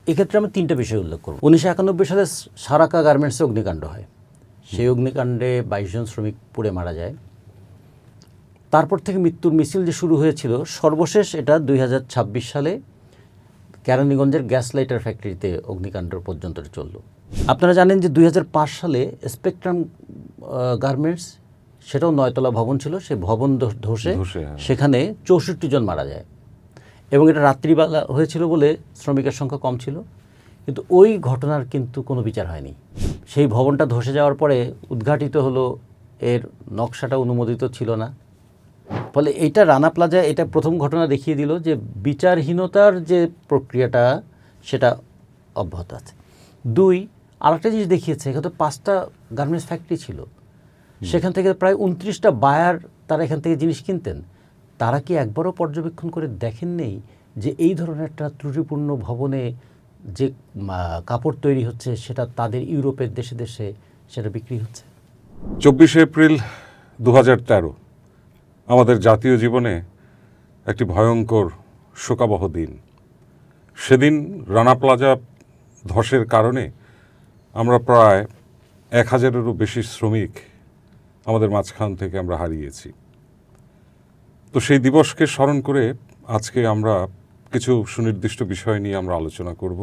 এক্ষেত্রে আমি তিনটা বিষয় উল্লেখ করব। 1991 সালে সারাকা গার্মেন্টসে অগ্নিকাণ্ড হয়। সেই অগ্নিকাণ্ডে 22 জন শ্রমিক পুড়ে মারা যায়। তারপর থেকে মৃত্যুর মিছিল যে শুরু হয়েছিল, সর্বশেষ এটা 2026 সালে কেরানীগঞ্জের গ্যাস লাইটার ফ্যাক্টরিতে অগ্নিকাণ্ড পর্যন্ত চলল। আপনারা জানেন যে 2005 সালে স্পেকট্রাম গার্মেন্টস, সেটাও 9তলা ভবন ছিল, সেই ভবন ধসে সেখানে 64 জন মারা যায় এবং এটা রাত্রিবেলা হয়েছিল বলে শ্রমিকের সংখ্যা কম ছিল। কিন্তু ওই ঘটনার কিন্তু কোনো বিচার হয়নি। সেই ভবনটা ধসে যাওয়ার পরে উদ্ঘাটিত হলো, এর নকশাটা অনুমোদিত ছিল না। ফলে এইটা রানা প্লাজা, এটা প্রথম ঘটনা দেখিয়ে দিল যে বিচারহীনতার যে প্রক্রিয়াটা সেটা অব্যাহত আছে। দুই, আরেকটা জিনিস দেখিয়েছে, এখানে 5টা গার্মেন্টস ফ্যাক্টরি ছিল, সেখান থেকে প্রায় 29টা বায়ার তারা এখান থেকে জিনিস কিনতেন। তারা কি একবারও পর্যবেক্ষণ করে দেখেন নেই যে এই ধরনের একটা ত্রুটিপূর্ণ ভবনে যে কাপড় তৈরি হচ্ছে সেটা তাদের ইউরোপের দেশে দেশে সেটা বিক্রি হচ্ছে। 24 এপ্রিল 2013 আমাদের জাতীয় জীবনে একটি ভয়ঙ্কর শোকাবহ দিন। সেদিন রানা প্লাজা ধসের কারণে আমরা প্রায় 1000-এরও বেশি শ্রমিক আমাদের মাঝখান থেকে আমরা হারিয়েছি। তো সেই দিবসকে স্মরণ করে আজকে আমরা কিছু সুনির্দিষ্ট বিষয় নিয়ে আমরা আলোচনা করব।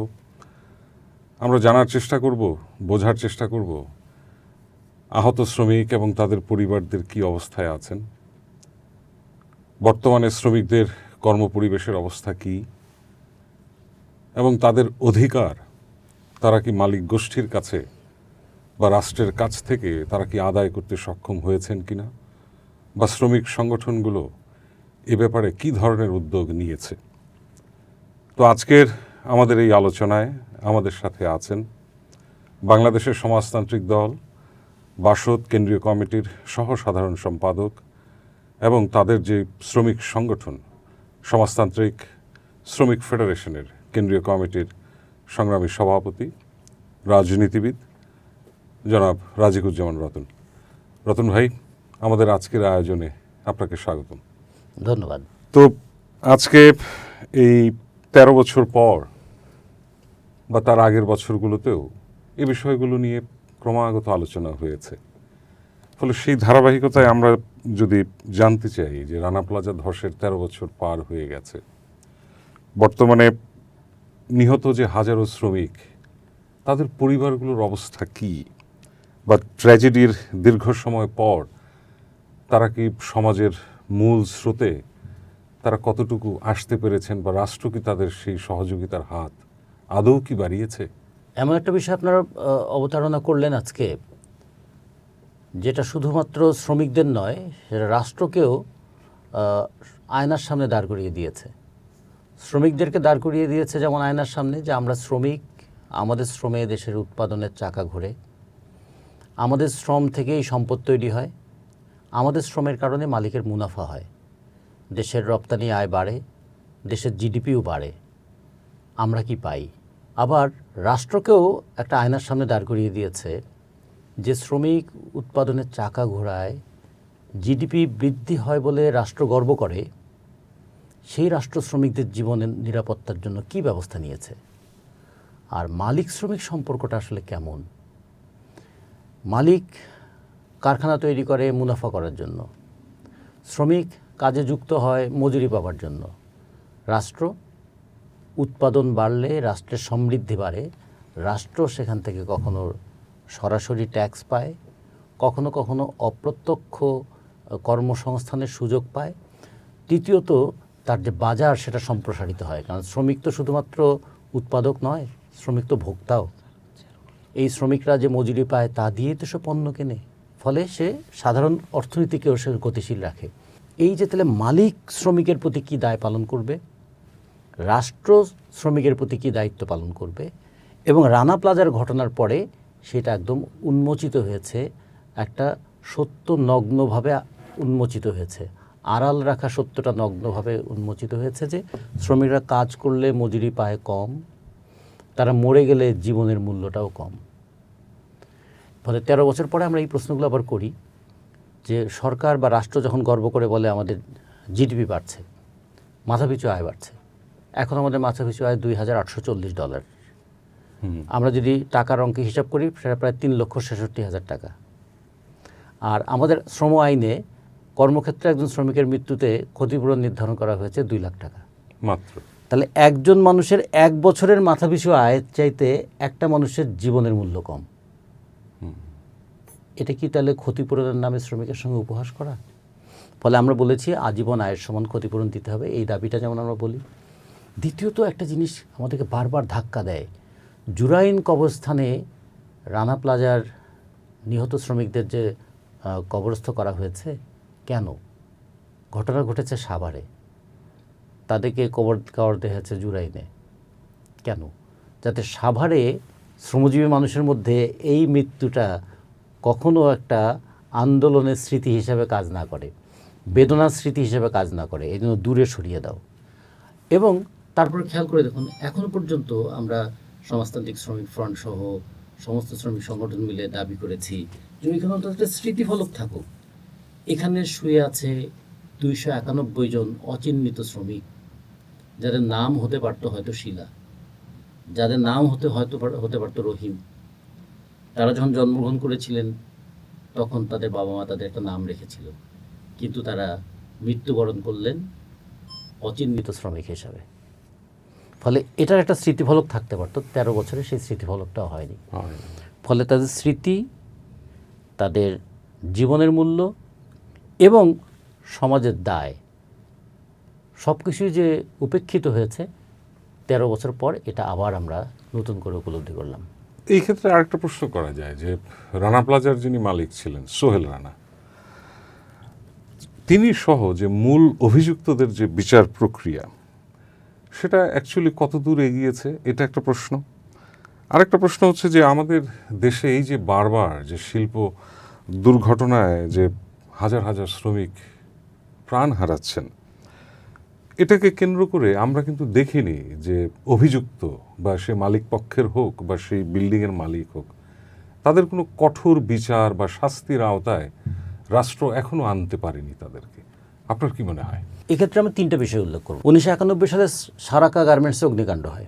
আমরা জানার চেষ্টা করব, বোঝার চেষ্টা করব আহত শ্রমিক এবং তাদের পরিবারদের কী অবস্থায় আছেন, বর্তমানে শ্রমিকদের কর্মপরিবেশের অবস্থা কী, এবং তাদের অধিকার তারা কি মালিক গোষ্ঠীর কাছে বা রাষ্ট্রের কাছ থেকে তারা কি আদায় করতে সক্ষম হয়েছেন কিনা, বা শ্রমিক সংগঠনগুলো এ ব্যাপারে কী ধরনের উদ্যোগ নিয়েছে। তো আজকের আমাদের এই আলোচনায় আমাদের সাথে আছেন বাংলাদেশের সমাজতান্ত্রিক দল বাসদ কেন্দ্রীয় কমিটির সহ সাধারণ সম্পাদক এবং তাদের যে শ্রমিক সংগঠন সমাজতান্ত্রিক শ্রমিক ফেডারেশনের কেন্দ্রীয় কমিটির সংগ্রামী সভাপতি, রাজনীতিবিদ জনাব রাজিকুজ্জামান রতন। রতন ভাই, আমাদের আজকের আয়োজনে আপনাকে স্বাগতম। ধন্যবাদ। তো আজকে এই 13 বছর পর বা তার আগের বছরগুলোতেও এই বিষয়গুলো নিয়ে ক্রমাগত আলোচনা হয়েছে। ফলে সেই ধারাবাহিকতায় আমরা যদি জানতে চাই যে রানা প্লাজা ধসের 13 বছর পার হয়ে গেছে, বর্তমানে নিহত যে হাজারো শ্রমিক তাদের পরিবারগুলোর অবস্থা কী, বা ট্র্যাজেডির দীর্ঘ সময় পর তারা কি সমাজের মূল স্রোতে তারা কতটুকু আসতে পেরেছেন, বা রাষ্ট্র কি তাদের সেই সহযোগিতার হাত আদৌ কি বাড়িয়েছে? এমন একটা বিষয় আপনারা অবতারণা করলেন আজকে, যেটা শুধুমাত্র শ্রমিকদের নয়, সেটা রাষ্ট্রকেও আয়নার সামনে দাঁড় করিয়ে দিয়েছে। শ্রমিকদেরকে দাঁড় করিয়ে দিয়েছে যেমন আয়নার সামনে, যে আমরা শ্রমিক, আমাদের শ্রমে দেশের উৎপাদনের চাকা ঘোরে, আমাদের শ্রম থেকেই সম্পদ তৈরি হয়, আমাদের শ্রমের কারণে মালিকের মুনাফা হয়, দেশের রপ্তানি আয় বাড়ে, দেশের জিডিপিও বাড়ে। আমরা কি পাই? আবার রাষ্ট্রকেও একটা আয়নার সামনে দাঁড় করিয়ে দিয়েছে যে শ্রমিক উৎপাদনের চাকা ঘোরায়, জিডিপি বৃদ্ধি হয় বলে রাষ্ট্র গর্ব করে, সেই রাষ্ট্র শ্রমিকদের জীবনের নিরাপত্তার জন্য কী ব্যবস্থা নিয়েছে। আর মালিক শ্রমিক সম্পর্কটা আসলে কেমন? মালিক কারখানা তৈরি করে মুনাফা করার জন্য, শ্রমিক কাজে যুক্ত হয় মজুরি পাওয়ার জন্য। রাষ্ট্র উৎপাদন বাড়লে রাষ্ট্রের সমৃদ্ধি বাড়ে, রাষ্ট্র সেখান থেকে কখনো সরাসরি ট্যাক্স পায়, কখনো কখনো অপ্রত্যক্ষ কর্মসংস্থানের সুযোগ পায়। তৃতীয়ত, তার যে বাজার সেটা সম্প্রসারিত হয়, কারণ শ্রমিক তো শুধুমাত্র উৎপাদক নয়, শ্রমিক তো ভোক্তাও। এই শ্রমিকরা যে মজুরি পায় তা দিয়েই তো সে পণ্য কেনে, ফলে সে সাধারণ অর্থনীতিকেও সে গতিশীল রাখে। এই যে তাহলে মালিক শ্রমিকের প্রতি কী দায় পালন করবে, রাষ্ট্র শ্রমিকের প্রতি কী দায়িত্ব পালন করবে, এবং রানা প্লাজার ঘটনার পরে সেটা একদম উন্মোচিত হয়েছে, একটা সত্য নগ্নভাবে উন্মোচিত হয়েছে, আড়াল রাখা সত্যটা নগ্নভাবে উন্মোচিত হয়েছে যে শ্রমিকরা কাজ করলে মজুরি পায় কম, তারা মরে গেলে জীবনের মূল্যটাও কম। ফলে 13 বছর পরে আমরা এই প্রশ্নগুলো আবার করি যে সরকার বা রাষ্ট্র যখন গর্ব করে বলে আমাদের জিডিপি বাড়ছে, মাথাপিছু আয় বাড়ছে, এখন আমাদের মাথাপিছু আয় $2,840, আমরা যদি টাকার অঙ্কে হিসাব করি সেটা প্রায় 3,66,000 টাকা। আর আমাদের শ্রম আইনে কর্মক্ষেত্রে একজন শ্রমিকের মৃত্যুতে ক্ষতিপূরণ নির্ধারণ করা হয়েছে 2 লাখ টাকা মাত্র। তাহলে একজন মানুষের 1 বছরের মাথাপিছু আয়ের চাইতে একটা মানুষের জীবনের মূল্য কম। এটা কি তাহলে ক্ষতিপূরণের নামে শ্রমিকের সঙ্গে উপহাস করা? ফলে আমরা বলেছি আজীবন আয়ের সমান ক্ষতিপূরণ দিতে হবে, এই দাবিটা যেমন আমরা বলি। দ্বিতীয়ত একটা জিনিস আমাদেরকে বারবার ধাক্কা দেয়, জুরাইন কবরস্থানে রানা প্লাজার নিহত শ্রমিকদের যে কবরস্থ করা হয়েছে, কেন? ঘটনা ঘটেছে সাভারে, তাদেরকে কবর দেওয়া হয়েছে জুরাইনে, কেন? যাতে সাভারে শ্রমজীবী মানুষের মধ্যে এই মৃত্যুটা কখনো একটা আন্দোলনের স্মৃতি হিসেবে কাজ না করে, বেদনার স্মৃতি হিসেবে কাজ না করে, এই জন্য দূরে সরিয়ে দাও। এবং তারপরে খেয়াল করে দেখুন, এখনো পর্যন্ত আমরা সমাজতান্ত্রিক শ্রমিক ফ্রন্ট সহ সমস্ত শ্রমিক সংগঠন মিলে দাবি করেছি যে এখানে অন্তত একটা স্মৃতিফলক থাকুক। এখানে শুয়ে আছে 291 জন অচিহ্নিত শ্রমিক, যাদের নাম হতে পারত হয়তো শিলা, যাদের নাম হতে পারত রহিম। তারা যখন জন্মগ্রহণ করেছিলেন তখন তাদের বাবা মা তাদের একটা নাম রেখেছিল, কিন্তু তারা মৃত্যুবরণ করলেন অচিহ্নিত শ্রমিক হিসাবে। ফলে এটার একটা স্মৃতিফলক থাকতে পারতো, 13 বছরে সেই স্মৃতিফলকটাও হয়নি। ফলে তাদের স্মৃতি, তাদের জীবনের মূল্য এবং সমাজের দায় সব কিছুই যে উপেক্ষিত হয়েছে 13 বছর পর, এটা আবার আমরা নতুন করে উপলব্ধি করলাম। এই ক্ষেত্রে আরেকটা প্রশ্ন করা যায় যে রানা প্লাজার যিনি মালিক ছিলেন সোহেল রানা, তিনি সহ যে মূল অভিযুক্তদের যে বিচার প্রক্রিয়া, সেটা অ্যাকচুয়ালি কত দূর এগিয়েছে, এটা একটা প্রশ্ন। আরেকটা প্রশ্ন হচ্ছে যে আমাদের দেশে এই যে বারবার যে শিল্প দুর্ঘটনায় যে হাজার হাজার শ্রমিক প্রাণ হারাচ্ছেন, এটাকে কেন্দ্র করে আমরা কিন্তু দেখিনি যে অভিযুক্ত বা সে মালিক পক্ষের হোক বা সেই বিল্ডিংয়ের মালিক হোক, তাদের কোনো কঠোর বিচার বা শাস্তির আওতায় রাষ্ট্র এখনো আনতে পারেনি তাদেরকে। আপনার কি মনে হয়? এক্ষেত্রে আমি 3টা বিষয় উল্লেখ করব। 1991 সালে সারাকা গার্মেন্টসে অগ্নিকাণ্ড হয়,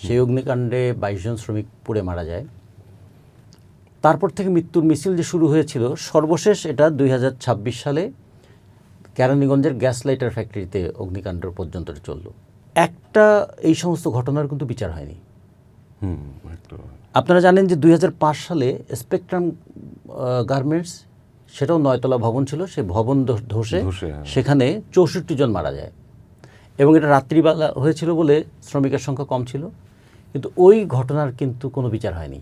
সেই অগ্নিকাণ্ডে 22 জন শ্রমিক পুড়ে মারা যায়। তারপর থেকে মৃত্যুর মিছিল যে শুরু হয়েছিল, সর্বশেষ এটা 2026 সালে কেরানীগঞ্জের গ্যাস লাইটার ফ্যাক্টরিতে অগ্নিকাণ্ড পর্যন্ত চলল। একটা এই সমস্ত ঘটনার কিন্তু বিচার হয়নি। আপনারা জানেন যে 2005 সালে স্পেকট্রাম গার্মেন্টস, সেটাও 9তলা ভবন ছিল, সেই ভবন ধসে সেখানে 64 জন মারা যায় এবং এটা রাত্রিবেলা হয়েছিল বলে শ্রমিকের সংখ্যা কম ছিল, কিন্তু ওই ঘটনার কিন্তু কোনো বিচার হয়নি।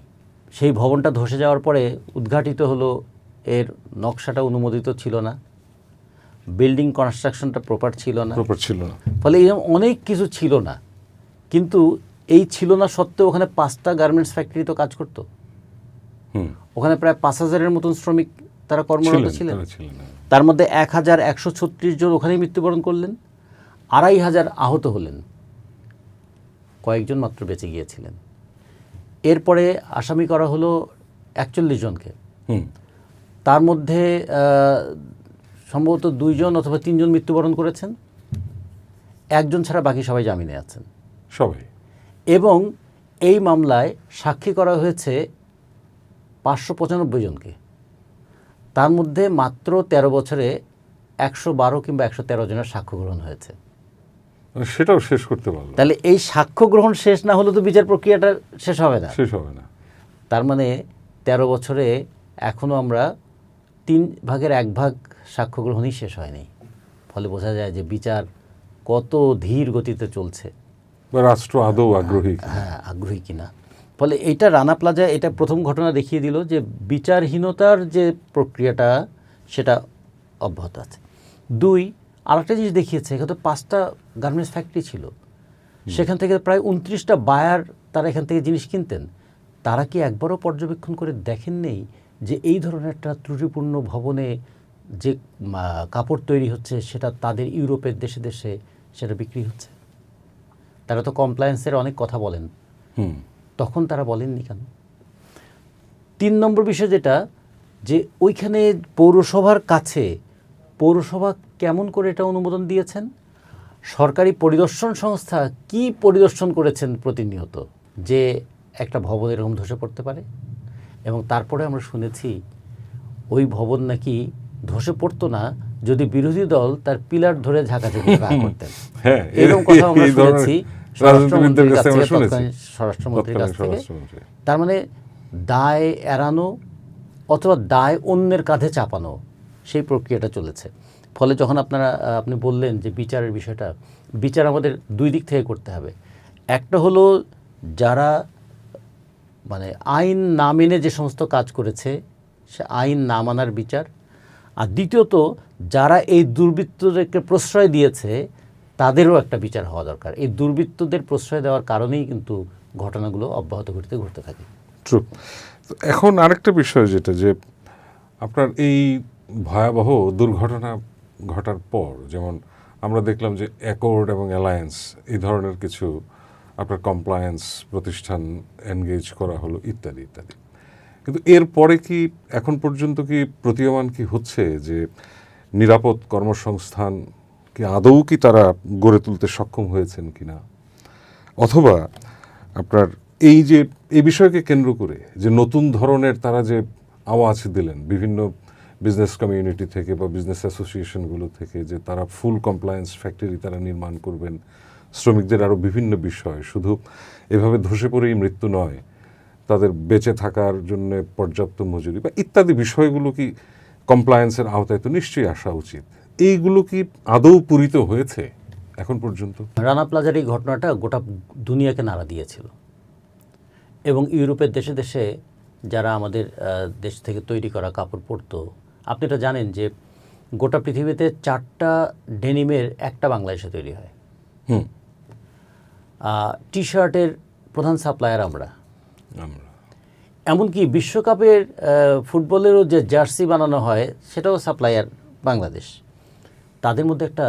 সেই ভবনটা ধসে যাওয়ার পরে উদ্ঘাটিত হলো, এর নকশাটা অনুমোদিত ছিল না, বিল্ডিং কনস্ট্রাকশনটা প্রপার ছিল না, ফলে এরকম অনেক কিছু ছিল না। কিন্তু এই ছিল না সত্ত্বেও ওখানে 5টা গার্মেন্টস ফ্যাক্টরি তো কাজ করতো, ওখানে প্রায় 5,000-এর মতন শ্রমিক তারা কর্মরত ছিলেন। তার মধ্যে 1,136 জন ওখানেই মৃত্যুবরণ করলেন, 2,500 আহত হলেন, কয়েকজন মাত্র বেঁচে গিয়েছিলেন। এরপরে আসামি করা হলো 41 জনকে, তার মধ্যে সম্ভবত 2 জন অথবা 3 জন মৃত্যুবরণ করেছেন, 1 জন ছাড়া বাকি সবাই জামিনে আছেন সবাই। এবং এই মামলায় সাক্ষী করা হয়েছে 595 জনকে, তার মধ্যে মাত্র 13 বছরে 112 কিংবা 113 জনের সাক্ষ্য গ্রহণ হয়েছে। সেটাও শেষ করতে পারলো। তাহলে এই সাক্ষ্য গ্রহণ শেষ না হলে তো বিচার প্রক্রিয়াটা শেষ হবে না। তার মানে 13 বছরে এখনও আমরা 3 ভাগের 1 ভাগ সাক্ষ্য গ্রহণই শেষ হয়নি। ফলে বোঝা যায় যে বিচার কত ধীর গতিতে চলছে, রাষ্ট্র আদৌ আগ্রহী আগ্রহী কিনা। ফলে এইটা রানা প্লাজা এটা প্রথম ঘটনা দেখিয়ে দিল যে বিচারহীনতার যে প্রক্রিয়াটা সেটা অব্যাহত আছে। 2, আরেকটা জিনিস দেখিয়েছে, এখানে 5টা গার্মেন্টস ফ্যাক্টরি ছিল, সেখান থেকে প্রায় 29টা বায়ার তারা এখান থেকে জিনিস কিনতেন। তারা কি একবারও পর্যবেক্ষণ করে দেখেন নেই যে এই ধরনের একটা ত্রুটিপূর্ণ ভবনে যে কাপড় তৈরি হচ্ছে সেটা তাদের ইউরোপের দেশে দেশে সেটা বিক্রি হচ্ছে? তারা তো কমপ্লায়েন্সের অনেক কথা বলেন, তখন তারা বলেননি কেন? 3 নম্বর বিষয় যেটা, যে ওইখানে পৌরসভার কাছে পৌরসভা কেমন করে এটা অনুমোদন দিয়েছেন? সরকারি পরিদর্শন সংস্থা কি পরিদর্শন করেছেন প্রতিনিয়ত, যে একটা ভবন এরকম ধসে পড়তে পারে, এবং তারপরে আমরা শুনেছি ওই ভবন নাকি ধসে পড়তো না যদি বিরোধী দল তার পিলার ধরে ঝাঁকাঝাঁকি করতেন। হ্যাঁ, এরকম কথা আমরা এই ধরনের শুনেছি রাজনীতিবিদদের কাছে আমরা শুনেছি, তৎকালীন স্বরাষ্ট্রমন্ত্রীর কাছ তৎকালীন থেকে। স্বরাষ্ট্রমন্ত্রী। তার মানে দায় এড়ানো অথবা দায় অন্যের কাঁধে চাপানো, সেই প্রক্রিয়াটা চলেছে। ফলে যখন আপনি বললেন যে বিচারের বিষয়টা, বিচার আমাদের দুই দিক থেকে করতে হবে। একটা হলো যারা মানে আইন না মেনে যে সমস্ত কাজ করেছে সে আইন না মানার বিচার, আর দ্বিতীয়ত যারা এই দুর্বৃত্তদেরকে প্রশ্রয় দিয়েছে তাদেরও একটা বিচার হওয়া দরকার। এই দুর্বৃত্তদের প্রশ্রয় দেওয়ার কারণেই কিন্তু ঘটনাগুলো অব্যাহত ঘটতে থাকে। ট্রু। এখন আরেকটা বিষয় যেটা, যে আপনার এই ভয়াবহ দুর্ঘটনা ঘটার পর যেমন আমরা দেখলাম যে অ্যাকর্ড এবং অ্যালায়েন্স এই ধরনের কিছু আপনার কমপ্লায়েন্স প্রতিষ্ঠান এনগেজ করা হলো ইত্যাদি ইত্যাদি, কিন্তু এরপরে কি এখন পর্যন্ত কি প্রতীয়মান কি হচ্ছে যে নিরাপদ কর্মসংস্থান কি আদৌ কি তারা গড়ে তুলতে সক্ষম হয়েছেন কিনা, অথবা আপনার এই যে এই বিষয়কে কেন্দ্র করে যে নতুন ধরনের তারা যে আওয়াজ দিলেন বিভিন্ন বিজনেস কমিউনিটি থেকে বা বিজনেস অ্যাসোসিয়েশনগুলো থেকে, যে তারা ফুল কমপ্লায়েন্স ফ্যাক্টরি তারা নির্মাণ করবেন, শ্রমিকদের আরও বিভিন্ন বিষয়, শুধু এভাবে ধসে পড়েই মৃত্যু নয়, তাদের বেঁচে থাকার জন্য পর্যাপ্ত মজুরি বা ইত্যাদি বিষয়গুলো কি কমপ্লায়েন্সের আওতায় তো নিশ্চয়ই আসা উচিত। এইগুলো কি আদৌ পূরিত হয়েছে এখন পর্যন্ত? রানা প্লাজার এই ঘটনাটা গোটা দুনিয়াকে নাড়া দিয়েছিল, এবং ইউরোপের দেশে দেশে যারা আমাদের দেশ থেকে তৈরি করা কাপড় পরতো, আপনি এটা জানেন যে গোটা পৃথিবীতে 4টা ডেনিমের একটা বাংলাদেশে তৈরি হয়। টি শার্টের প্রধান সাপ্লায়ার আমরা। এমনকি বিশ্বকাপের ফুটবলেরও যে জার্সি বানানো হয় সেটাও সাপ্লায়ার বাংলাদেশ। তাদের মধ্যে একটা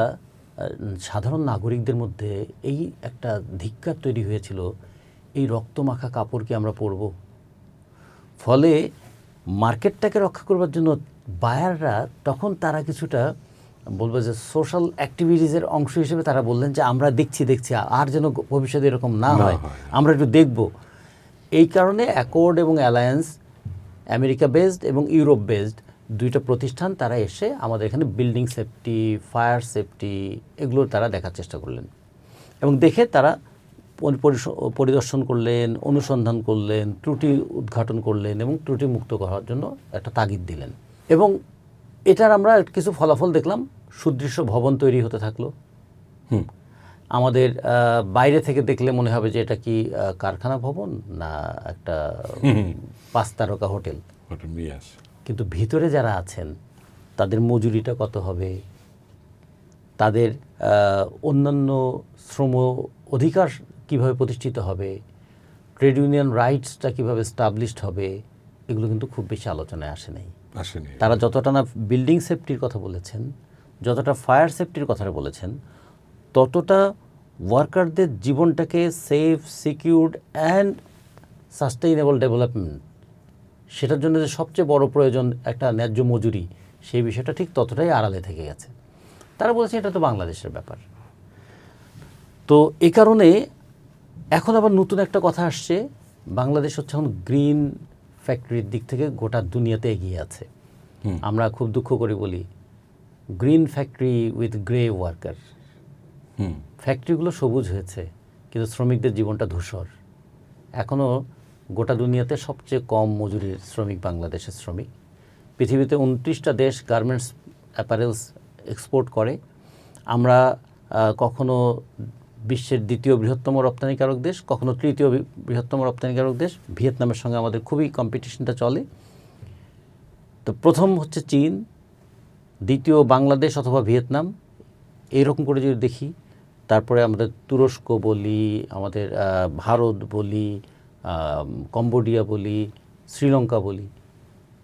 সাধারণ নাগরিকদের মধ্যে এই একটা ধিক্কার তৈরি হয়েছিল, এই রক্তমাখা কাপড় কি আমরা পরব? ফলে মার্কেটটাকে রক্ষা করবার জন্য বায়াররা তখন তারা কিছুটা বলবো যে সোশ্যাল অ্যাক্টিভিটিসের অংশ হিসেবে তারা বললেন যে আমরা দেখছি আর যেন ভবিষ্যতে এরকম না হয়, আমরা একটু দেখব। এই কারণে অ্যাকর্ড এবং অ্যালায়েন্স আমেরিকা বেসড এবং ইউরোপ বেসড দুইটা প্রতিষ্ঠান তারা এসে আমাদের এখানে বিল্ডিং সেফটি, ফায়ার সেফটি এগুলো তারা দেখার চেষ্টা করলেন, এবং দেখে তারা পরিদর্শন করলেন, অনুসন্ধান করলেন, ত্রুটি উদ্ঘাটন করলেন এবং ত্রুটি মুক্ত করার জন্য একটা তাগিদ দিলেন। এবং এটার আমরা কিছু ফলাফল দেখলাম। সুদৃশ্য ভবন তৈরি হতে থাকলো। আমাদের বাইরে থেকে দেখলে মনে হবে যে এটা কি কারখানা ভবন না একটা 5 তারকা হোটেল, কিন্তু ভিতরে যারা আছেন তাদের মজুরিটা কত হবে, তাদের অন্যান্য শ্রম অধিকার কিভাবে প্রতিষ্ঠিত হবে, ট্রেড ইউনিয়ন রাইটসটা কিভাবে স্টাবলিশড হবে, এগুলো কিন্তু খুব বেশি আলোচনায় আসেনি। তারা যতটা না বিল্ডিং সেফটির কথা বলেছেন, যতটা ফায়ার সেফটির কথা বলেছেন, ততটা ওয়ার্কারদের জীবনটাকে safe, secured and sustainable development, সেটার জন্য যে সবচেয়ে বড় প্রয়োজন একটা ন্যায্য মজুরি, সেই বিষয়টা ঠিক ততটাই আড়ালে থেকে গেছে। তারা বলেছে এটা তো বাংলাদেশের ব্যাপার। তো এই কারণে এখন আবার নতুন একটা কথা আসছে, বাংলাদেশ হচ্ছে এখন গ্রিন ফ্যাক্টরির দিক থেকে গোটা দুনিয়াতে এগিয়ে আছে। আমরা খুব দুঃখ করে বলি green factory with grey worker. ফ্যাক্টরিগুলো সবুজ হয়েছে কিন্তু শ্রমিকদের জীবনটা ধূসর। এখনও গোটা দুনিয়াতে সবচেয়ে কম মজুরির শ্রমিক বাংলাদেশের শ্রমিক। পৃথিবীতে 29টা দেশ গার্মেন্টস অ্যাপারেলস এক্সপোর্ট করে। আমরা কখনো বিশ্বের 2য় বৃহত্তম রপ্তানিকারক দেশ, কখনো 3য় বৃহত্তম রপ্তানিকারক দেশ। ভিয়েতনামের সঙ্গে আমাদের খুবই কম্পিটিশনটা চলে। তো প্রথম হচ্ছে চীন, দ্বিতীয় বাংলাদেশ অথবা ভিয়েতনাম, এইরকম করে যদি দেখি। তারপরে আমাদের তুরস্ক বলি, আমাদের ভারত বলি, কম্বোডিয়া বলি, শ্রীলঙ্কা বলি,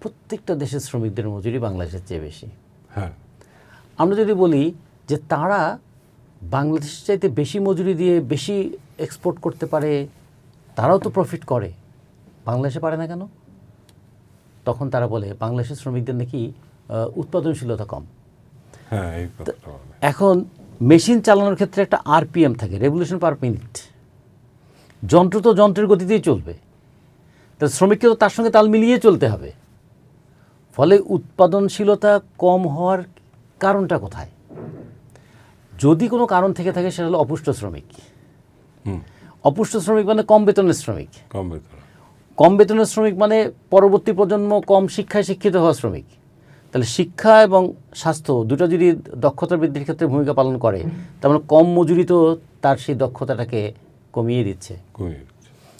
প্রত্যেকটা দেশের শ্রমিকদের মজুরি বাংলাদেশের চেয়ে বেশি। আমরা যদি বলি যে তারা বাংলাদেশের চাইতে বেশি মজুরি দিয়ে বেশি এক্সপোর্ট করতে পারে, তারাও তো প্রফিট করে, বাংলাদেশে পারে না কেন? তখন তারা বলে বাংলাদেশের শ্রমিকদের নাকি উৎপাদনশীলতা কম। এখন মেশিন চালানোর ক্ষেত্রে একটা RPM থাকে, রেভলিউশন পার মিনিট। যন্ত্র তো যন্ত্রের গতিতেই চলবে, তাহলে শ্রমিককে তো তার সঙ্গে তাল মিলিয়ে চলতে হবে। ফলে উৎপাদনশীলতা কম হওয়ার কারণটা কোথায়? যদি কোনো কারণ থেকে থাকে সেটা হলো অপুষ্ট শ্রমিক। অপুষ্ট শ্রমিক মানে কম বেতনের শ্রমিক। কম বেতনের শ্রমিক মানে পরবর্তী প্রজন্ম কম শিক্ষায় শিক্ষিত হওয়া শ্রমিক। তাহলে শিক্ষা এবং স্বাস্থ্য দুটো যদি দক্ষতা বৃদ্ধির ক্ষেত্রে ভূমিকা পালন করে, তার মানে কম মজুরি তো তার সেই দক্ষতাটাকে কমিয়ে দিচ্ছে।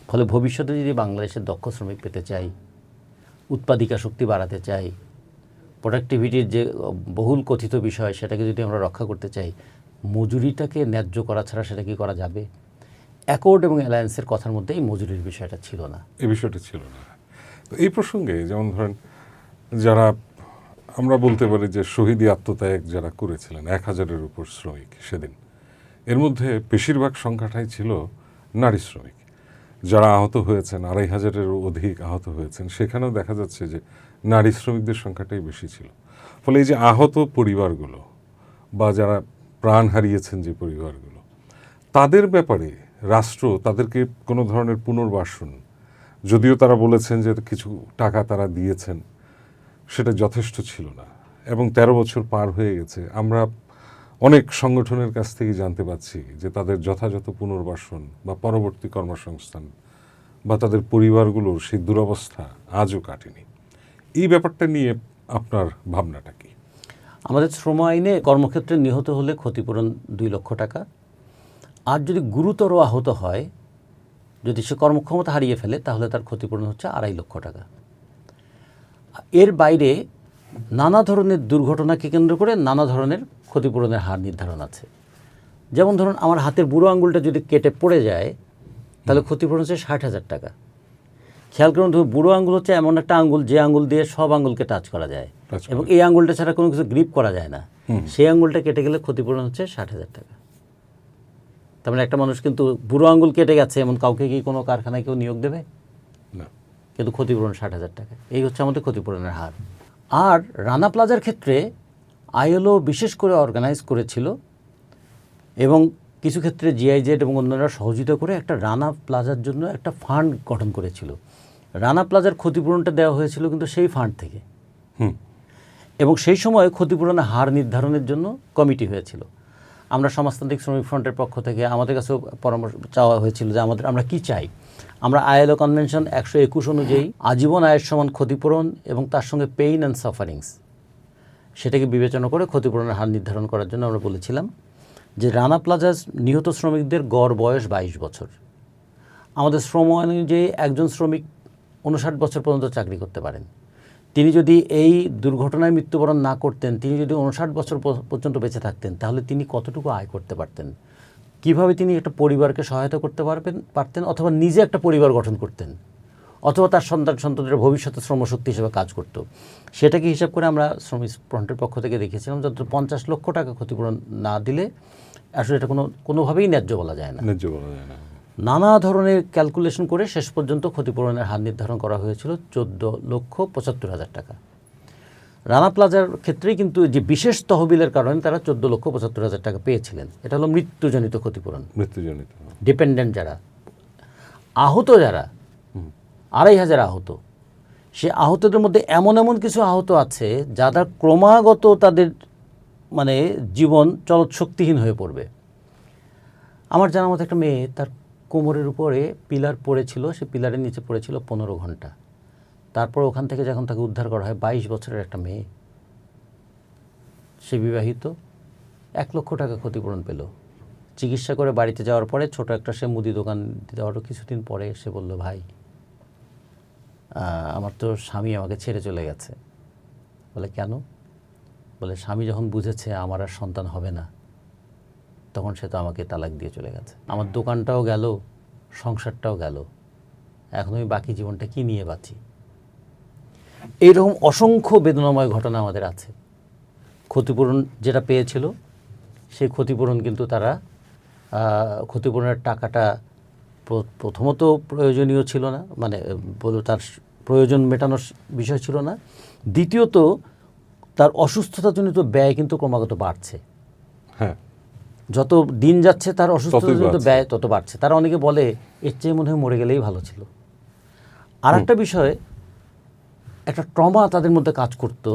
ফলে ভবিষ্যতে যদি বাংলাদেশের দক্ষ শ্রমিক পেতে চাই, উৎপাদিকা শক্তি বাড়াতে চাই, প্রোডাক্টিভিটির যে বহুল কথিত বিষয় সেটাকে যদি আমরা রক্ষা করতে চাই, মজুরিটাকে ন্যায্য করা ছাড়া সেটা কি করা যাবে? অ্যাকর্ড এবং অ্যালায়েন্সের কথার মধ্যে এই মজুরির বিষয়টা ছিল না। এই বিষয়টা ছিল না। তো এই প্রসঙ্গে যেমন ধরেন যারা আমরা বলতে পারি যে শহীদি আত্মত্যাগ যারা করেছিলেন 1000-এর উপর শ্রমিক সেদিন, এর মধ্যে বেশিরভাগ সংখ্যাটাই ছিল নারী শ্রমিক। যারা আহত হয়েছেন 2500-এরও অধিক আহত হয়েছেন, সেখানেও দেখা যাচ্ছে যে নারী শ্রমিকদের সংখ্যাটাই বেশি ছিল। ফলে এই যে আহত পরিবারগুলো বা যারা প্রাণ হারিয়েছেন যে পরিবারগুলো, তাদের ব্যাপারে রাষ্ট্র তাদেরকে কোনো ধরনের পুনর্বাসন, যদিও তারা বলেছেন যে কিছু টাকা তারা দিয়েছেন, সেটা যথেষ্ট ছিল না। এবং 13 বছর পার হয়ে গেছে, আমরা অনেক সংগঠনের কাছ থেকে জানতে পাচ্ছি যে তাদের যথাযথ পুনর্বাসন বা পরবর্তী কর্মসংস্থান বা তাদের পরিবারগুলোর সেই দুরবস্থা আজও কাটেনি। এই ব্যাপারটা নিয়ে আপনার ভাবনাটা কি? আমাদের শ্রম আইনে কর্মক্ষেত্রে নিহত হলে ক্ষতিপূরণ 2 লক্ষ টাকা, আর যদি গুরুতর আহত হয়, যদি সে কর্মক্ষমতা হারিয়ে ফেলে, তাহলে তার ক্ষতিপূরণ হচ্ছে 2.5 লক্ষ টাকা। এর বাইরে নানা ধরনের দুর্ঘটনাকে কেন্দ্র করে নানা ধরনের ক্ষতিপূরণের হার নির্ধারণ আছে। যেমন ধরুন, আমার হাতের বুড়ো আঙুলটা যদি কেটে পড়ে যায়, তাহলে ক্ষতিপূরণ হচ্ছে 60,000 টাকা। খেয়াল করুন, বুড়ো আঙুল হচ্ছে এমন একটা আঙুল যে আঙুল দিয়ে সব আঙুলকে টাচ করা যায় এবং এই আঙুলটা ছাড়া কোনো কিছু গ্রিপ করা যায় না। সেই আঙুলটা কেটে গেলে ক্ষতিপূরণ হচ্ছে 60,000 টাকা। তার মানে একটা মানুষ কিন্তু বুড়ো আঙুল কেটে গেছে এমন কাউকে কি কোনো কারখানায় কেউ নিয়োগ দেবে না, কিন্তু ক্ষতিপূরণ 60,000 টাকা। এই হচ্ছে আমাদের ক্ষতিপূরণের হার। আর রানা প্লাজার ক্ষেত্রে আইএলও বিশেষ করে অর্গানাইজ করেছিল এবং কিছু ক্ষেত্রে জিআইজেড এবং অন্যরা সহযোগিতা করে একটা রানা প্লাজার জন্য একটা ফান্ড গঠন করেছিল। রানা প্লাজার ক্ষতিপূরণটা দেওয়া হয়েছিল কিন্তু সেই ফান্ড থেকে, এবং সেই সময় ক্ষতিপূরণের হার নির্ধারণের জন্য কমিটি হয়েছিল। আমরা সমাজতান্ত্রিক শ্রমিক ফ্রন্টের পক্ষ থেকে আমাদের কাছেও পরামর্শ চাওয়া হয়েছিল যে আমরা কি চাই। আমরা আইএলও কনভেনশন 121 অনুযায়ী আজীবন আয়ের সমান ক্ষতিপূরণ এবং তার সঙ্গে পেইন অ্যান্ড সাফারিংস, সেটাকে বিবেচনা করে ক্ষতিপূরণের হার নির্ধারণ করার জন্য আমরা বলেছিলাম যে রানা প্লাজার নিহত শ্রমিকদের গড় বয়স 22 বছর। আমাদের শ্রম আইন অনুযায়ী একজন শ্রমিক 59 বছর পর্যন্ত চাকরি করতে পারেন। তিনি যদি এই দুর্ঘটনায় মৃত্যুবরণ না করতেন, তিনি যদি 59 বছর পর্যন্ত বেঁচে থাকতেন, তাহলে তিনি কতটুকু আয় করতে পারতেন, কিভাবে তিনি একটা পরিবারকে সহায়তা করতে পারতেন, অথবা নিজে একটা পরিবার গঠন করতেন, অথবা তার সন্তানদের ভবিষ্যতে শ্রমশক্তি হিসেবে কাজ করত, সেটাকে হিসাব করে আমরা শ্রমিক ফ্রন্টের পক্ষ থেকে দেখেছিলাম যত 50 লক্ষ টাকা ক্ষতিপূরণ না দিলে আসলে এটা কোনোভাবেই ন্যায্য বলা যায় না। নানা ধরনের ক্যালকুলেশন করে শেষ পর্যন্ত ক্ষতিপূরণের হার নির্ধারণ করা হয়েছিল 14,75,000 টাকা। রানা প্লাজার ক্ষেত্রেই কিন্তু যে বিশেষ তহবিলের কারণে তারা 14,75,000 টাকা পেয়েছিলেন। এটা হলো মৃত্যুজনিত ক্ষতিপূরণ, ডিপেন্ডেন্ট যারা। আহত যারা 2,500 আহত, সে আহতদের মধ্যে এমন কিছু আহত আছে যারা ক্রমাগত তাদের মানে জীবন চলৎশক্তিহীন হয়ে পড়বে। আমার জানা মতো একটা মেয়ে, তার কোমরের উপরে পিলার পড়েছিল, সে পিলারের নিচে পড়েছিল 15 ঘন্টা। তারপর ওখান থেকে যখন তাকে উদ্ধার করা হয়, 22 বছরের একটা মেয়ে, সে বিবাহিত, 1 লক্ষ টাকা ক্ষতিপূরণ পেল। চিকিৎসা করে বাড়িতে যাওয়ার পরে ছোট একটা সে মুদি দোকান দেওয়ারও কিছুদিন পরে সে বলল, ভাই আমার তো স্বামী আমাকে ছেড়ে চলে গেছে। বলে কেন? বলে স্বামী যখন বুঝেছে আমার আর সন্তান হবে না, তখন সে তো আমাকে তালাক দিয়ে চলে গেছে। আমার দোকানটাও গেল, সংসারটাও গেল, এখন আমি বাকি জীবনটা কি নিয়ে বাঁচি? এইরকম অসংখ্য বেদনাময় ঘটনা আমাদের আছে। ক্ষতিপূরণ যেটা পেয়েছিল সেই ক্ষতিপূরণ কিন্তু তারা ক্ষতিপূরণের টাকাটা প্রথমত প্রয়োজনীয় ছিল না, মানে তার প্রয়োজন মেটানোর বিষয় ছিল না। দ্বিতীয়ত তার অসুস্থতাজনিত ব্যয় কিন্তু ক্রমাগত বাড়ছে। হ্যাঁ, যত দিন যাচ্ছে তার অসুস্থতাজনিত ব্যয় তত বাড়ছে। তারা অনেকে বলে এর চেয়ে মনে হয় মরে গেলেই ভালো ছিল। আর একটা বিষয়, একটা ট্রমা তাদের মধ্যে কাজ করত,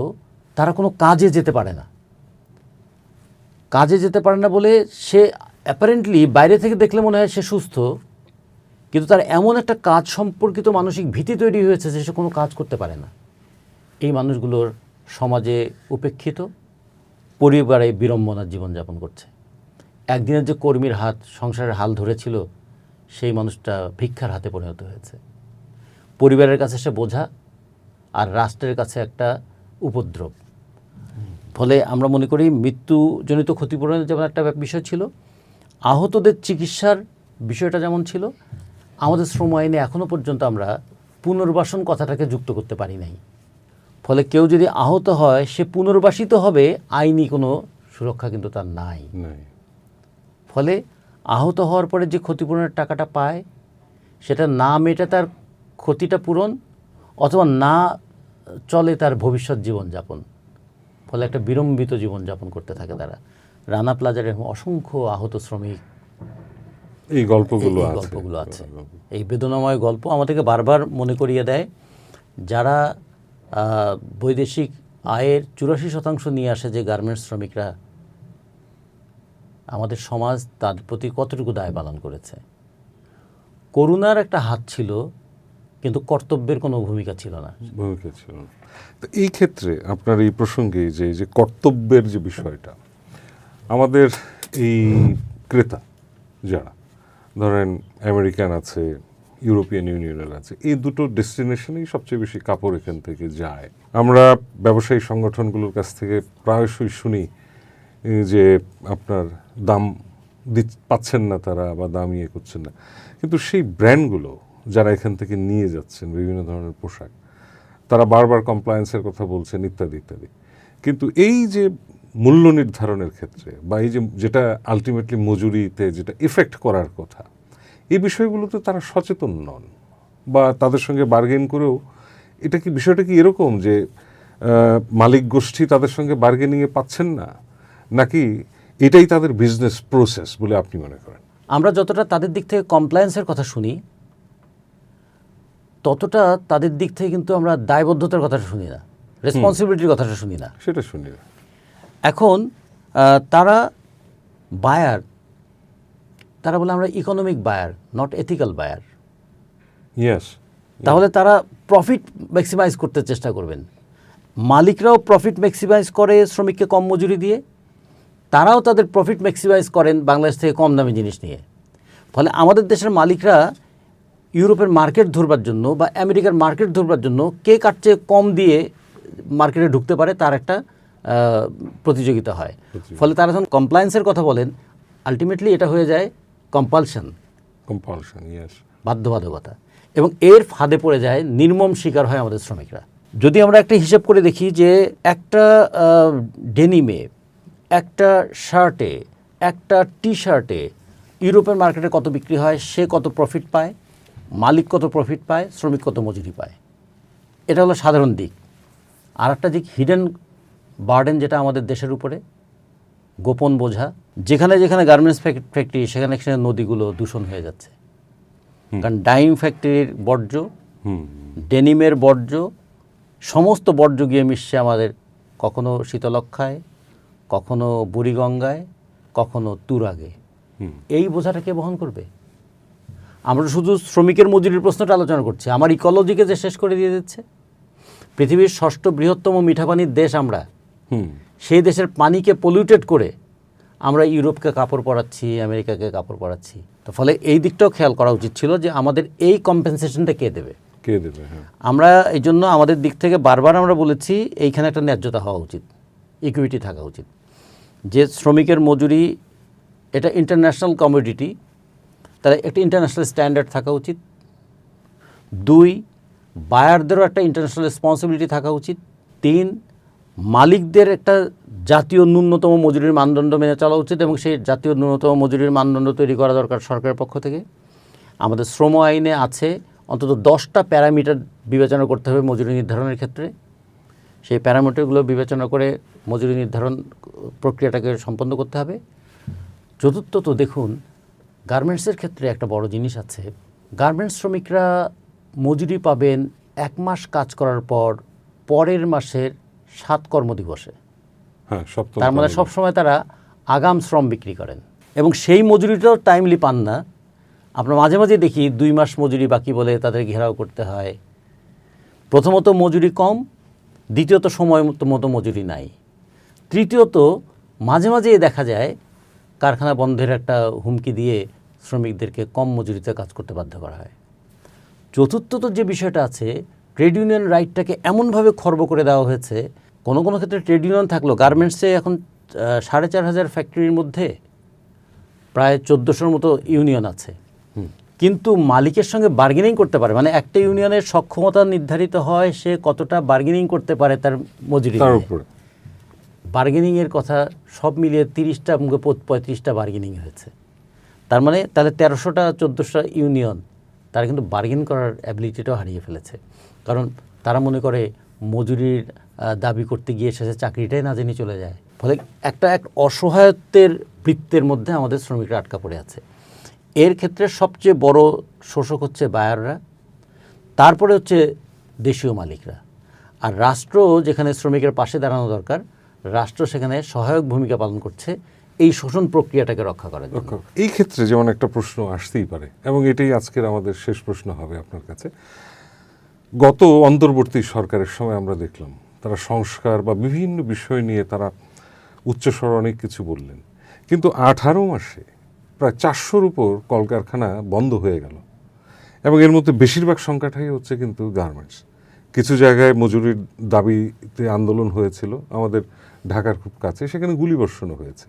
তারা কোনো কাজে যেতে পারে না। কাজে যেতে পারে না বলে সে অ্যাপারেন্টলি বাইরে থেকে দেখলে মনে হয় সে সুস্থ, কিন্তু তার এমন একটা কাজ সম্পর্কিত মানসিক ভীতি তৈরি হয়েছে যে সে কোনো কাজ করতে পারে না। এই মানুষগুলোর সমাজে উপেক্ষিত, পরিবারে বিড়ম্বনার জীবনযাপন করছে। একদিনের যে কর্মীর হাত সংসারের হাল ধরেছিল, সেই মানুষটা ভিক্ষার হাতে পরিণত হয়েছে। পরিবারের কাছে সে বোঝা, আর রাষ্ট্রের কাছে একটা উপদ্রব। ফলে আমরা মনে করি মৃত্যুজনিত ক্ষতিপূরণের যেমন একটা বিষয় ছিল, আহতদের চিকিৎসার বিষয়টা যেমন ছিল, আমাদের শ্রম আইনে এখনও পর্যন্ত আমরা পুনর্বাসন কথাটাকে যুক্ত করতে পারি নাই। ফলে কেউ যদি আহত হয় সে পুনর্বাসিত হবে, আইনি কোনো সুরক্ষা কিন্তু তার নাই। ফলে আহত হওয়ার পরে যে ক্ষতিপূরণের টাকাটা পায়, সেটা না মেটে তার ক্ষতিটা পূরণ, অথবা না চলে তার ভবিষ্যৎ জীবনযাপন। ফলে একটা বিড়ম্বিত জীবনযাপন করতে থাকে তারা। রানা প্লাজার এরকম অসংখ্য আহত শ্রমিক, এই গল্পগুলো আছে। এই বেদনাময় গল্প আমাদেরকে বারবার মনে করিয়ে দেয়, যারা বৈদেশিক আয়ের 84% নিয়ে আসে যে গার্মেন্টস শ্রমিকরা, আমাদের সমাজ তাদের প্রতি কতটুকু দায় পালন করেছে। করুণার একটা হাত ছিল, কিন্তু কর্তব্যের কোনো ভূমিকা ছিল না। তো এই ক্ষেত্রে আপনার এই প্রসঙ্গে যে কর্তব্যের যে বিষয়টা, আমাদের এই ক্রেতা যারা ধরেন আমেরিকান আছে, ইউরোপিয়ান ইউনিয়নের আছে, এই দুটো ডেস্টিনেশনেই সবচেয়ে বেশি কাপড় এখান থেকে যায়। আমরা ব্যবসায়ী সংগঠনগুলোর কাছ থেকে প্রায়শই শুনি যে আপনার দাম পাচ্ছেন না তারা, বা দাম ইয়ে করছেন না। কিন্তু সেই ব্র্যান্ডগুলো যারা এখান থেকে নিয়ে যাচ্ছেন বিভিন্ন ধরনের পোশাক, তারা বারবার কমপ্লায়েন্সের কথা বলছেন ইত্যাদি ইত্যাদি। কিন্তু এই যে মূল্য নির্ধারণের ক্ষেত্রে, বা এই যে যেটা আলটিমেটলি মজুরিতে যেটা এফেক্ট করার কথা, এই বিষয়গুলোতে তারা সচেতন নন, বা তাদের সঙ্গে বার্গেন করেও বিষয়টা কি এরকম যে মালিক গোষ্ঠী তাদের সঙ্গে বার্গেনিংয়ে পাচ্ছেন না, নাকি এটাই তাদের বিজনেস প্রসেস বলে আপনি মনে করেন? আমরা যতটা তাদের দিক থেকে কমপ্লায়েন্সের কথা শুনি, ততটা তাদের দিক থেকে কিন্তু আমরা দায়বদ্ধতার কথাটা শুনি না, রেসপন্সিবিলিটির কথাটা শুনি না। সেটা শুনি না। এখন তারা বায়ার, তারা বলে আমরা economic buyer, not ethical buyer. Yes. তাহলে তারা প্রফিট ম্যাক্সিমাইজ করতে চেষ্টা করবেন। মালিকরাও প্রফিট ম্যাক্সিমাইজ করে শ্রমিককে কম মজুরি দিয়ে, তারাও তাদের প্রফিট ম্যাক্সিমাইজ করেন বাংলাদেশ থেকে কম দামি জিনিস নিয়ে। ফলে আমাদের দেশের মালিকরা ইউরোপের মার্কেট ধরবার জন্য বা আমেরিকার মার্কেট ধরবার জন্য কে কার চেয়ে কম দিয়ে মার্কেটে ঢুকতে পারে তার একটা প্রতিযোগিতা হয়। ফলে তারা যখন কমপ্লায়েন্সের কথা বলেন, আলটিমেটলি এটা হয়ে যায় কম্পালশন, ইয়েস, বাধ্যবাধকতা, এবং এর ফাঁদে পড়ে যায়, নির্মম শিকার হয় আমাদের শ্রমিকরা। যদি আমরা একটা হিসাব করে দেখি যে একটা ডেনিমে, একটা শার্টে, একটা টি শার্টে ইউরোপের মার্কেটে কত বিক্রি হয়, সে কত প্রফিট পায়, মালিক কত প্রফিট পায়, শ্রমিক কত মজুরি পায়, এটা হলো সাধারণ দিক। আর একটা দিক হিডেন বার্ডেন, যেটা আমাদের দেশের উপরে গোপন বোঝা। যেখানে যেখানে গার্মেন্টস ফ্যাক্টরি, সেখানে সেখানে নদীগুলো দূষণ হয়ে যাচ্ছে। কারণ ডাইং ফ্যাক্টরির বর্জ্য, ডেনিমের বর্জ্য, সমস্ত বর্জ্য গিয়ে মিশছে আমাদের কখনো শীতলক্ষায়, কখনো বুড়িগঙ্গায়, কখনো তুরাগে। এই বোঝাটা কে বহন করবে? আমরা শুধু শ্রমিকের মজুরির প্রশ্নটা আলোচনা করছি, আমার ইকোলজিকে যে শেষ করে দিয়ে দিচ্ছে। পৃথিবীর 6ষ্ঠ বৃহত্তম মিঠা পানির দেশ আমরা, সেই দেশের পানিকে পলিউটেড করে আমরা ইউরোপকে কাপড় পরাচ্ছি, আমেরিকাকে কাপড় পরাচ্ছি। তো ফলে এই দিকটাও খেয়াল করা উচিত ছিল যে আমাদের এই কম্পেনসেশনটা কে দেবে। আমরা এই জন্য আমাদের দিক থেকে বারবার আমরা বলেছি এইখানে একটা ন্যায্যতা হওয়া উচিত, ইকুইটি থাকা উচিত, যে শ্রমিকের মজুরি এটা ইন্টারন্যাশনাল কমোডিটি, তাহলে একটা ইন্টারন্যাশনাল স্ট্যান্ডার্ড থাকা উচিত। 2, বায়ারদেরও একটা ইন্টারন্যাশনাল রেসপন্সিবিলিটি থাকা উচিত। 3, মালিকদের একটা জাতীয় ন্যূনতম মজুরির মানদণ্ড মেনে চলা উচিত, এবং সেই জাতীয় ন্যূনতম মজুরির মানদণ্ড তৈরি করা দরকার সরকারের পক্ষ থেকে। আমাদের শ্রম আইনে আছে অন্তত 10টা প্যারামিটার বিবেচনা করতে হবে মজুরি নির্ধারণের ক্ষেত্রে। সেই প্যারামিটারগুলো বিবেচনা করে মজুরি নির্ধারণ প্রক্রিয়াটাকে সম্পন্ন করতে হবে। চতুর্থত, দেখুন গার্মেন্টসের ক্ষেত্রে একটা বড় জিনিস আছে, গার্মেন্টস শ্রমিকরা মজুরি পাবেন 1 মাস কাজ করার পর পরের মাসের 7 কর্মদিবসে। হ্যাঁ, সপ্তম তার মানে কর্মদিবস। সবসময় তারা আগাম শ্রম বিক্রি করেন এবং সেই মজুরিটাও টাইমলি পান না। আমরা মাঝে মাঝে দেখি 2 মাস মজুরি বাকি বলে তাদের ঘেরাও করতে হয়। প্রথমত মজুরি কম, দ্বিতীয়ত সময় মতো মজুরি নাই, তৃতীয়ত মাঝে মাঝে দেখা যায় কারখানা বন্ধের একটা হুমকি দিয়ে শ্রমিকদেরকে কম মজুরিতে কাজ করতে বাধ্য করা হয়। চতুর্থত যে বিষয়টা আছে, ট্রেড ইউনিয়ন রাইটটাকে এমনভাবে খর্ব করে দেওয়া হয়েছে, কোনো কোনো ক্ষেত্রে ট্রেড ইউনিয়ন থাকলেও গার্মেন্টসে এখন 4,500 ফ্যাক্টরির মধ্যে প্রায় 1400-র মতো ইউনিয়ন আছে, কিন্তু মালিকের সঙ্গে বার্গেনিং করতে পারে, মানে একটা ইউনিয়নের সক্ষমতা নির্ধারিত হয় সে কতটা বার্গেনিং করতে পারে তার মজুরি তার নিয়ে। উপরে বার্গেনিংয়ের কথা সব মিলিয়ে 30টা 35টা বার্গেনিং হয়েছে। তার মানে তাহলে 1300টা 1400 ইউনিয়ন তারা কিন্তু বার্গেন করার অ্যাবিলিটিটাও হারিয়ে ফেলেছে, কারণ তারা মনে করে মজুরির দাবি করতে গিয়ে শেষে চাকরিটাই না জেনে চলে যায়। ফলে এক অসহায়ত্বের বৃত্তের মধ্যে আমাদের শ্রমিকরা আটকা পড়ে আছে। এর ক্ষেত্রে সবচেয়ে বড় শোষক হচ্ছে বায়াররা, তারপরে হচ্ছে দেশীয় মালিকরা, আর রাষ্ট্র যেখানে শ্রমিকের পাশে দাঁড়ানো দরকার, রাষ্ট্র সেখানে সহায়ক ভূমিকা পালন করছে এই শোষণ প্রক্রিয়াটাকে রক্ষা করার জন্য। এই ক্ষেত্রে যেমন একটা প্রশ্ন আসতেই পারে, এবং এটাই আজকের আমাদের শেষ প্রশ্ন হবে আপনার কাছে। গত অন্তর্বর্তী সরকারের সময় আমরা দেখলাম তারা সংস্কার বা বিভিন্ন বিষয় নিয়ে তারা উচ্চস্বর অনেক কিছু বললেন, কিন্তু 18 মাসে প্রায় 400-র উপর কলকারখানা বন্ধ হয়ে গেল, এবং এর মধ্যে বেশিরভাগ সংখ্যাটাই হচ্ছে কিন্তু গার্মেন্টস। কিছু জায়গায় মজুরির দাবিতে আন্দোলন হয়েছিল আমাদের ঢাকার খুব কাছে, সেখানে গুলিবর্ষণও হয়েছে।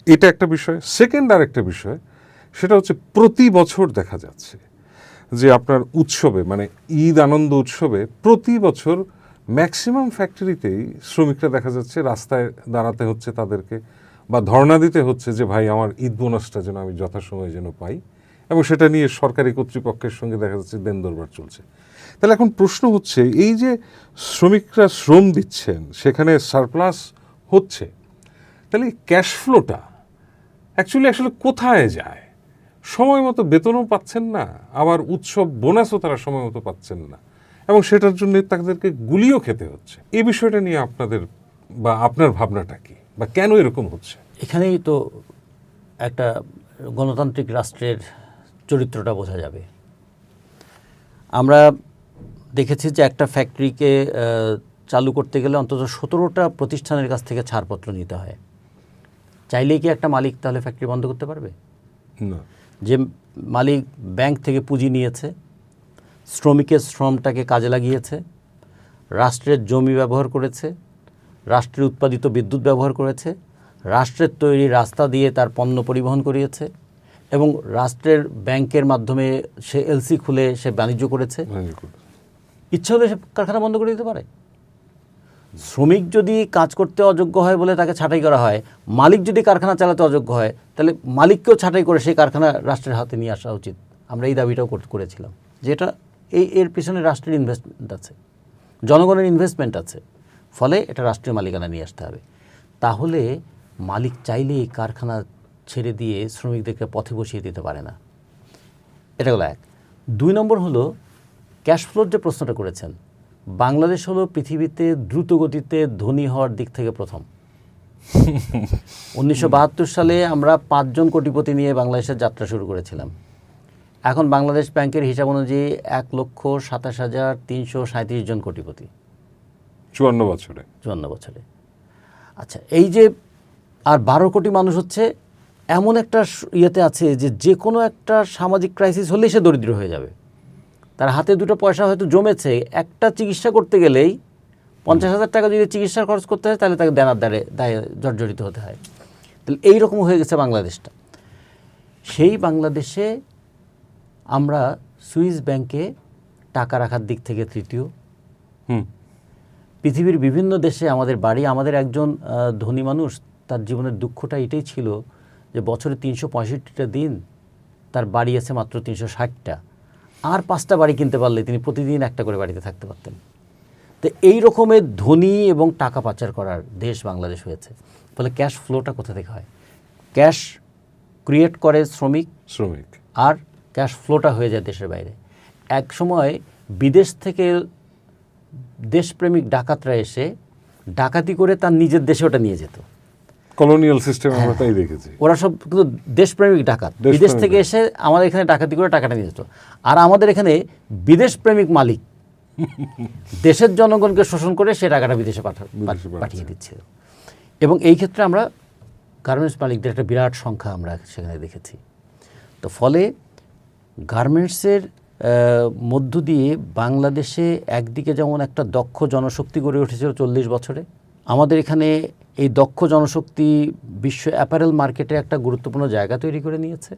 এটা একটা বিষয়। সেকেন্ড আর একটা বিষয়, সেটা হচ্ছে প্রতি বছর দেখা যাচ্ছে যে আপনার উৎসবে, মানে ঈদ আনন্দ উৎসবে প্রতি বছর ম্যাক্সিমাম ফ্যাক্টরিতেই শ্রমিকরা দেখা যাচ্ছে রাস্তায় দাঁড়াতে হচ্ছে তাদেরকে, বা ধর্ণা দিতে হচ্ছে যে ভাই আমার ঈদ বোনাসটা যেন আমি যথাসময়ে যেন পাই, এবং সেটা নিয়ে সরকারি কর্তৃপক্ষের সঙ্গে দেখা যাচ্ছে দেন দরবার চলছে। তাহলে এখন প্রশ্ন হচ্ছে, এই যে শ্রমিকরা শ্রম দিচ্ছেন সেখানে সারপ্লাস হচ্ছে, তাহলে ক্যাশ ফ্লোটা অ্যাকচুয়ালি আসলে কোথায় যায়? সময় মতো বেতনও পাচ্ছেন না, আবার উৎসব বোনাসও তারা সময় মতো পাচ্ছেন না, এবং সেটার জন্য তাদেরকে গুলিও খেতে হচ্ছে। এই বিষয়টা নিয়ে আপনাদের বা আপনার ভাবনাটা কি, বা কেন এরকম হচ্ছে? এখানেই তো একটা গণতান্ত্রিক রাষ্ট্রের চরিত্রটা বোঝা যাবে। আমরা দেখেছি যে একটা ফ্যাক্টরিকে চালু করতে গেলে অন্তত 17টা প্রতিষ্ঠানের কাছ থেকে ছাড়পত্র নিতে হয়। চাইলেই কি একটা মালিক তাহলে ফ্যাক্টরি বন্ধ করতে পারবে? না। যে মালিক ব্যাংক থেকে পুঁজি নিয়েছে, শ্রমিকের শ্রমটাকে কাজে লাগিয়েছে, রাষ্ট্রের জমি ব্যবহার করেছে, রাষ্ট্রের উৎপাদিত বিদ্যুৎ ব্যবহার করেছে, রাষ্ট্রের তৈরি রাস্তা দিয়ে তার পণ্য পরিবহন করিয়েছে, এবং রাষ্ট্রের ব্যাংকের মাধ্যমে সে এলসি খুলে সে বাণিজ্য করেছে, ইচ্ছা হলে সে কারখানা বন্ধ করে দিতে পারে। শ্রমিক যদি কাজ করতে অযোগ্য হয় বলে তাকে ছাঁটাই করা হয়, মালিক যদি কারখানা চালাতে অযোগ্য হয়, তাহলে মালিককেও ছাঁটাই করে সেই কারখানা রাষ্ট্রের হাতে নিয়ে আসা উচিত। আমরা এই দাবিটাও করেছিলাম, যেটা এর পিছনে রাষ্ট্রের ইনভেস্টমেন্ট আছে, জনগণের ইনভেস্টমেন্ট আছে, ফলে এটা রাষ্ট্রীয় মালিকানা নিয়ে আসতে হবে। তাহলে মালিক চাইলেই কারখানা ছেড়ে দিয়ে শ্রমিকদেরকে পথে বসিয়ে দিতে পারে না। এটা হলো 1। 2 নম্বর হলো ক্যাশ ফ্লোর যে প্রশ্নটা করেছেন, বাংলাদেশ হলো পৃথিবীতে দ্রুত গতিতে ধনী হওয়ার দিক থেকে প্রথম। 1972 সালে আমরা 5 জন কোটিপতি নিয়ে বাংলাদেশের যাত্রা শুরু করেছিলাম। এখন বাংলাদেশ ব্যাংকের হিসাব অনুযায়ী 1,27,337 জন কোটিপতি 54 বছরে। 54 বছরে। আচ্ছা, এই যে আর 12 কোটি মানুষ হচ্ছে এমন একটা ইয়েতে আছে যে কোনো একটা সামাজিক ক্রাইসিস হলেই সে দরিদ্র হয়ে যাবে। তার হাতে 2টো পয়সা হয়তো জমেছে, একটা চিকিৎসা করতে গেলেই 50,000 টাকা যদি চিকিৎসার খরচ করতে হয় তাহলে তাকে দেনার দায়ে জর্জরিত হতে হয়। তাহলে এইরকম হয়ে গেছে বাংলাদেশটা। সেই বাংলাদেশে আমরা সুইস ব্যাংকে টাকা রাখার দিক থেকে তৃতীয়। পৃথিবীর বিভিন্ন দেশে আমাদের বাড়ি, আমাদের একজন ধনী মানুষ তার জীবনের দুঃখটা এটাই ছিল যে বছরে 365টা দিন তার বাড়ি আছে মাত্র 360টা, আর 5টা বাড়ি কিনতে পারলে তিনি প্রতিদিন একটা করে বাড়িতে থাকতে পারতেন। তো এই রকমের ধনী এবং টাকা পাচার করার দেশ বাংলাদেশ হয়েছে। ফলে ক্যাশ ফ্লোটা কোথা থেকে হয়? ক্যাশ ক্রিয়েট করে শ্রমিক, শ্রমিক, আর ক্যাশ ফ্লোটা হয়ে যায় দেশের বাইরে। এক সময় বিদেশ থেকে দেশপ্রেমিক ডাকাতরা এসে ডাকাতি করে তার নিজের দেশে ওটা নিয়ে যেত। কলোনিয়াল সিস্টেম আমরা তাই দেখেছি। ওরা সব কিন্তু দেশপ্রেমিক ডাকাত, বিদেশ থেকে এসে আমাদের এখানে ডাকাতি করে টাকাটা নিয়ে যেত। আর আমাদের এখানে বিদেশপ্রেমিক মালিক দেশের জনগণকে শোষণ করে সে টাকাটা বিদেশে পাঠিয়ে দিচ্ছে। এবং এই ক্ষেত্রে আমরা গার্মেন্টস মালিকদের একটা বিরাট সংখ্যা আমরা সেখানে দেখেছি। তো ফলে গার্মেন্টসের মধ্য দিয়ে বাংলাদেশে একদিকে যেমন একটা দক্ষ জনশক্তি গড়ে উঠেছিল 40 বছরে, আমাদের এখানে এই দক্ষ জনশক্তি বিশ্ব অ্যাপারেল মার্কেটে একটা গুরুত্বপূর্ণ জায়গা তৈরি করে নিয়েছে।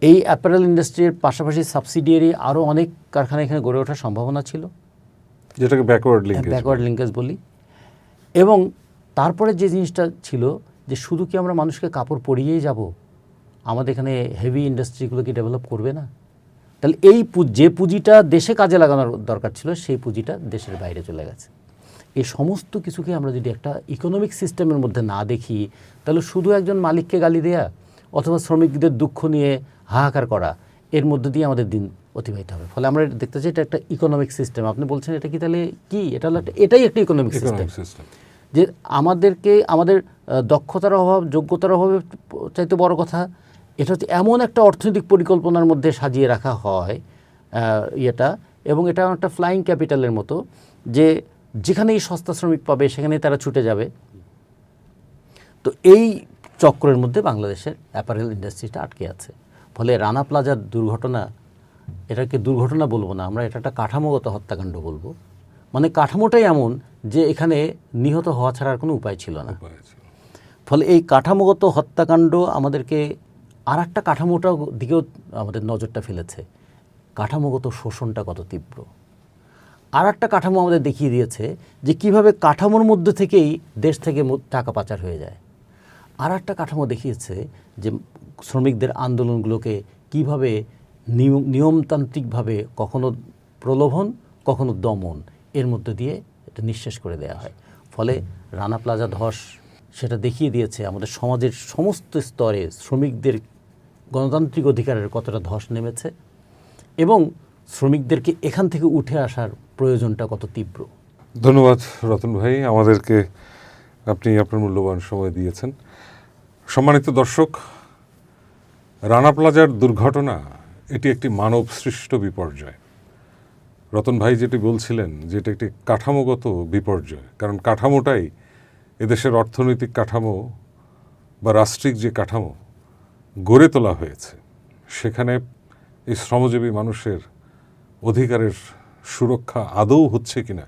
এই অ্যাপারেল ইন্ডাস্ট্রির পাশাপাশি সাবসিডিয়ারি আরও অনেক কারখানা এখানে গড়ে ওঠার সম্ভাবনা ছিল, যেটাকে ব্যাকওয়ার্ড লিঙ্কেজ বলি। এবং তারপরে যে জিনিসটা ছিল যে শুধু কি আমরা মানুষকে কাপড় পরিয়েই যাব, আমাদের এখানে হেভি ইন্ডাস্ট্রিগুলো কি ডেভেলপ করবে না? তাহলে এই যে পুঁজিটা দেশে কাজে লাগানোর দরকার ছিল সেই পুঁজিটা দেশের বাইরে চলে গেছে। এই সমস্ত কিছুকে আমরা যদি একটা ইকোনমিক সিস্টেমের মধ্যে না দেখি, তাহলে শুধু একজন মালিককে গালি দেয়া অথবা শ্রমিকদের দুঃখ নিয়ে হাহাকার করা, এর মধ্যে দিয়ে আমাদের দিন অতিবাহিত হবে। ফলে আমরা দেখতে চাই এটা একটা ইকোনমিক সিস্টেম। আপনি বলছেন এটা কি, তাহলে কি এটা হলো এটাই একটা ইকোনমিক সিস্টেম, যে আমাদেরকে আমাদের দক্ষতার অভাব, যোগ্যতার অভাবে চাইতে বড় কথা এটা হচ্ছে এমন একটা অর্থনৈতিক পরিকল্পনার মধ্যে সাজিয়ে রাখা হয় ইয়েটা, এবং এটা একটা ফ্লাইং ক্যাপিটালের মতো, যে যেখানেই সস্তা শ্রমিক পাবে সেখানেই তারা ছুটে যাবে। তো এই চক্রের মধ্যে বাংলাদেশের অ্যাপারেল ইন্ডাস্ট্রিটা আটকে আছে। ফলে রানা প্লাজার দুর্ঘটনা, এটাকে দুর্ঘটনা বলবো না, আমরা এটা একটা কাঠামোগত হত্যাকাণ্ড বলবো। মানে কাঠামোটাই এমন যে এখানে নিহত হওয়া ছাড়া আর কোনো উপায় ছিল না। ফলে এই কাঠামোগত হত্যাকাণ্ড আমাদেরকে আর একটা কাঠামোটার দিকেও আমাদের নজরটা ফেলেছে, কাঠামোগত শোষণটা কত তীব্র। আর একটা কাঠামো আমাদের দেখিয়ে দিয়েছে যে কিভাবে কাঠামোর মধ্যে থেকেই দেশ থেকে টাকা পাচার হয়ে যায়। আর একটা কাঠামো দেখিয়েছে যে শ্রমিকদের আন্দোলনগুলোকে কিভাবে নিয়মতান্ত্রিকভাবে কখনো প্রলোভন কখনো দমন এর মধ্যে দিয়ে এটা নিঃশেষ করে দেওয়া হয়। ফলে রানা প্লাজা ধস সেটা দেখিয়ে দিয়েছে আমাদের সমাজের সমস্ত স্তরে শ্রমিকদের গণতান্ত্রিক অধিকারের কতটা ধস নেমেছে এবং শ্রমিকদেরকে এখান থেকে উঠে আসার প্রয়োজনটা কত তীব্র। ধন্যবাদ রতন ভাই, আমাদেরকে আপনি আপনার মূল্যবান সময় দিয়েছেন। সম্মানিত দর্শক, রানা প্লাজার দুর্ঘটনা এটি একটি মানব সৃষ্ট বিপর্যয়। রতন ভাই যেটি বলছিলেন যে এটা একটি কাঠামোগত বিপর্যয়, কারণ কাঠামোটাই এদেশের অর্থনৈতিক কাঠামো বা রাষ্ট্রিক যে কাঠামো গড়ে তোলা হয়েছে, সেখানে এই শ্রমজীবী মানুষের অধিকারের সুরক্ষা আদৌ হচ্ছে কিনা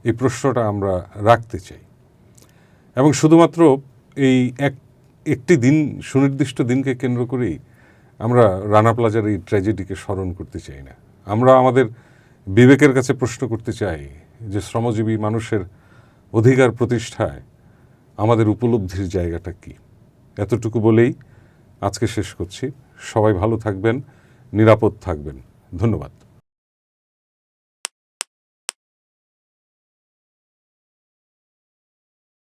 এই প্রশ্নটা আমরা রাখতে চাই। এবং শুধুমাত্র এই একটি দিন, সুনির্দিষ্ট দিনকে কেন্দ্র করেই আমরা রানা প্লাজার এই ট্র্যাজেডিকে স্মরণ করতে চাই না। আমরা আমাদের বিবেকের কাছে প্রশ্ন করতে চাই যে শ্রমজীবী মানুষের অধিকার প্রতিষ্ঠায় আমাদের উপলব্ধির জায়গাটা কি। এতটুকু বলেই আজকে শেষ করছি। সবাই ভালো থাকবেন, নিরাপদ থাকবেন। ধন্যবাদ।